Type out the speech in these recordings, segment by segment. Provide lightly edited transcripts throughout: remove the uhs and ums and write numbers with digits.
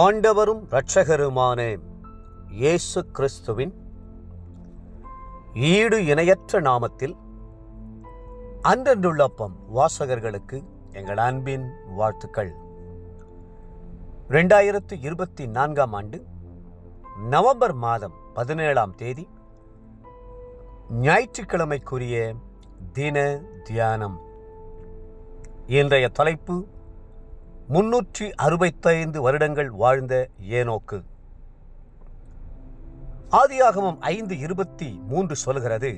ஆண்டவரும் இரட்சகருமான இயேசு கிறிஸ்துவின் ஈடு இணையற்ற நாமத்தில் அன்றன்றுள்ளப்பம் வாசகர்களுக்கு எங்கள் அன்பின் வாழ்த்துக்கள். 2024 ஆண்டு நவம்பர் மாதம் 17ஆம் தேதி ஞாயிற்றுக்கிழமைக்குரிய தின தியானம். இன்றைய தலைப்பு 365 வருடங்கள் வாழ்ந்த ஏனோக்கு. ஆதியாகமம் 5:23 சொல்கிறது,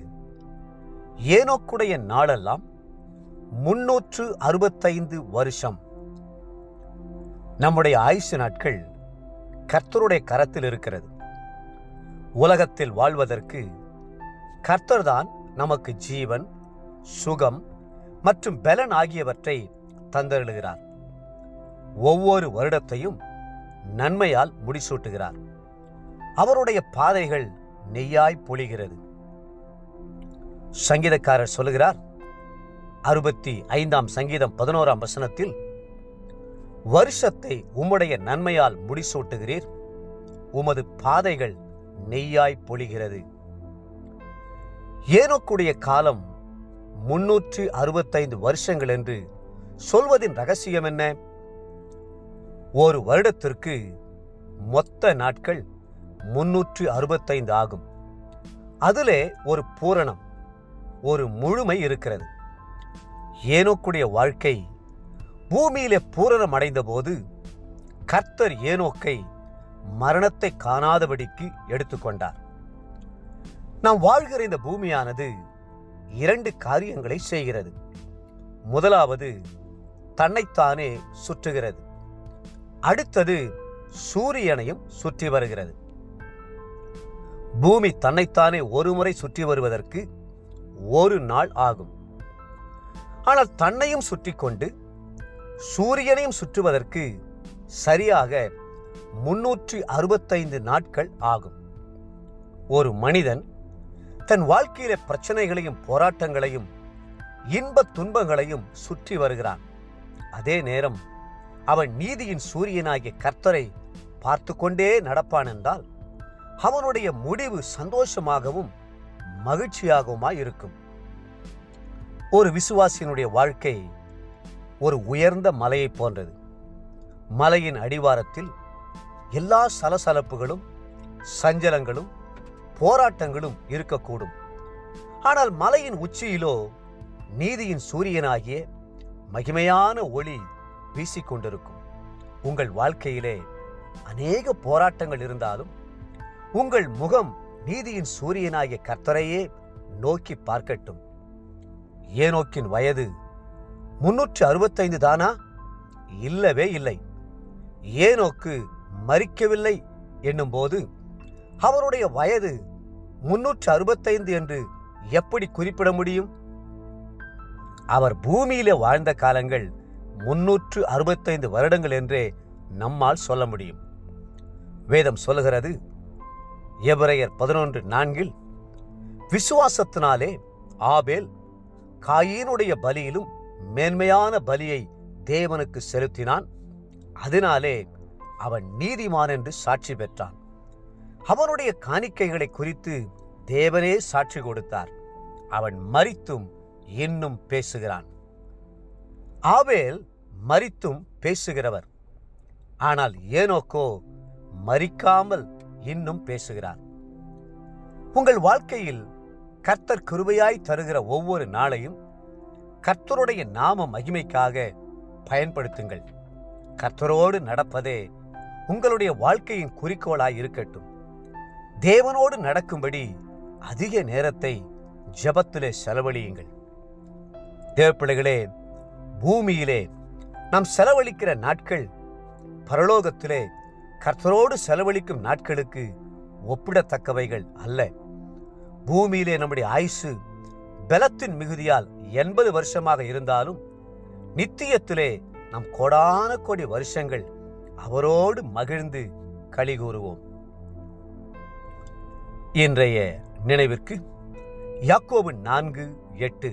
ஏனோக்குடைய நாளெல்லாம் 365 வருஷம். நம்முடைய ஆயுசு நாட்கள் கர்த்தருடைய கரத்தில் இருக்கிறது. உலகத்தில் வாழ்வதற்கு கர்த்தர்தான் நமக்கு ஜீவன், சுகம் மற்றும் பலன் ஆகியவற்றை தந்தருளுகிறார். ஒவ்வொரு வருடத்தையும் நன்மையால் முடிசூட்டுகிறார். அவருடைய பாதைகள் நெய்யாய் பொழிகிறது. சங்கீதக்காரர் சொல்லுகிறார், 65ஆம் சங்கீதம் 11ஆம் வசனத்தில், வருஷத்தை உம்முடைய நன்மையால் முடிசூட்டுகிறீர், உமது பாதைகள் நெய்யாய் பொழிகிறது. ஏனோக்குடைய காலம் 365 வருஷங்கள் என்று சொல்வதின் ரகசியம் என்ன? ஒரு வருடத்திற்கு மொத்த நாட்கள் 365 ஆகும். அதிலே ஒரு பூரணம், ஒரு முழுமை இருக்கிறது. ஏனோக்குடைய வாழ்க்கை பூமியிலே பூரணம் அடைந்த போது கர்த்தர் ஏனோக்கை மரணத்தை காணாதபடிக்கு எடுத்துக்கொண்டார். நாம் வாழ்கிற இந்த பூமியானது 2 காரியங்களை செய்கிறது. முதலாவது, தன்னைத்தானே சுற்றுகிறது. அடுத்தது, சூரியனையும் சுற்றி வருகிறது. பூமி தன்னைத்தானே ஒரு முறை சுற்றி வருவதற்கு ஒரு நாள் ஆகும். ஆனால் தன்னையும் சுற்றி கொண்டு சூரியனையும் சுற்றுவதற்கு சரியாக 365 நாட்கள் ஆகும். ஒரு மனிதன் தன் வாழ்க்கையில பிரச்சனைகளையும் போராட்டங்களையும் இன்ப துன்பங்களையும் சுற்றி வருகிறான். அதே நேரம் அவன் நீதியின் சூரியனாகிய கர்த்தரை பார்த்து கொண்டே நடப்பான் என்றால் அவனுடைய முடிவு சந்தோஷமாகவும் மகிழ்ச்சியாகவுமாய் இருக்கும். ஒரு விசுவாசியினுடைய வாழ்க்கை ஒரு உயர்ந்த மலையை போன்றது. மலையின் அடிவாரத்தில் எல்லா சலசலப்புகளும், சஞ்சலங்களும், போராட்டங்களும் இருக்கக்கூடும். ஆனால் மலையின் உச்சியிலோ நீதியின் சூரியனாகிய மகிமையான ஒளி வீசிக்கொண்டிருக்கும். உங்கள் வாழ்க்கையிலே அநேக போராட்டங்கள் இருந்தாலும் உங்கள் முகம் நீதியின் சூரியனாகிய கர்த்தரையே நோக்கி பார்க்கட்டும். ஏனோக்கின் வயது 365 தானா? இல்லவே இல்லை. ஏனோக்கு மரிக்கவில்லை என்னும் போது அவருடைய வயது 365 என்று எப்படி குறிப்பிட முடியும்? அவர் பூமியிலே வாழ்ந்த காலங்கள் 365 வருடங்கள் என்றே நம்மால் சொல்ல முடியும். வேதம் சொல்லுகிறது, எபிரெயர் 11:4, விசுவாசத்தினாலே ஆபேல் காயீனுடைய பலியிலும் மேன்மையான பலியை தேவனுக்கு செலுத்தினான், அதனாலே அவன் நீதிமான் என்று சாட்சி பெற்றான். அவனுடைய காணிக்கைகளை குறித்து தேவனே சாட்சி கொடுத்தார். அவன் மரித்தும் இன்னும் பேசுகிறான். ஆபேல் மரித்தும் பேசுகிறவர். ஆனால் ஏனோக்கோ மரிக்காமல் இன்னும் பேசுகிறார். உங்கள் வாழ்க்கையில் கர்த்தர் கிருபையாய் தருகிற ஒவ்வொரு நாளையும் கர்த்தருடைய நாம மகிமைக்காக பயன்படுத்துங்கள். கர்த்தரோடு நடப்பதே உங்களுடைய வாழ்க்கையின் குறிக்கோளாய் இருக்கட்டும். தேவனோடு நடக்கும்படி அதிக நேரத்தை ஜெபத்திலே செலவழியுங்கள். தேவப்பிள்ளைகளே, பூமியிலே நாம் செலவழிக்கிற நாட்கள் பரலோகத்திலே கர்த்தரோடு செலவழிக்கும் நாட்களுக்கு ஒப்பிடத்தக்கவைகள் அல்ல. பூமியிலே நம்முடைய ஆயுசு பலத்தின் மிகுதியால் 80 வருஷமாக இருந்தாலும் நித்தியத்திலே நாம் கோடான கோடி வருஷங்கள் அவரோடு மகிழ்ந்து களி கூறுவோம். இன்றைய நினைவிற்கு யாக்கோபு 4:8,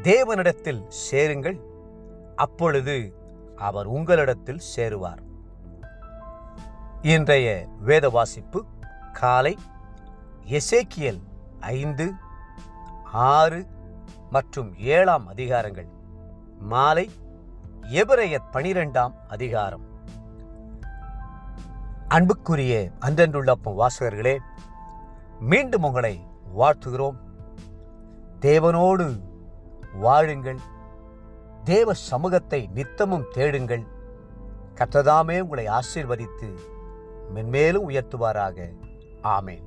தேவனிடத்தில் சேருங்கள், அப்பொழுது அவர் உங்களிடத்தில் சேருவார். இன்றைய வேத வாசிப்பு காலை எசேக்கியேல் 5, 6 மற்றும் 7 அதிகாரங்கள், மாலை எபிரெயர் 12 அதிகாரம். அன்புக்குரிய அன்றன்றுள்ளப்பம் வாசகர்களே, மீண்டும் உங்களை வாழ்த்துகிறோம். தேவனோடு வாழுங்கள், தேவ சமூகத்தை நித்தமும் தேடுங்கள். கர்த்தர் தாமே உங்களை ஆசீர்வதித்து மென்மேலும் உயர்த்துவாராக. ஆமென்.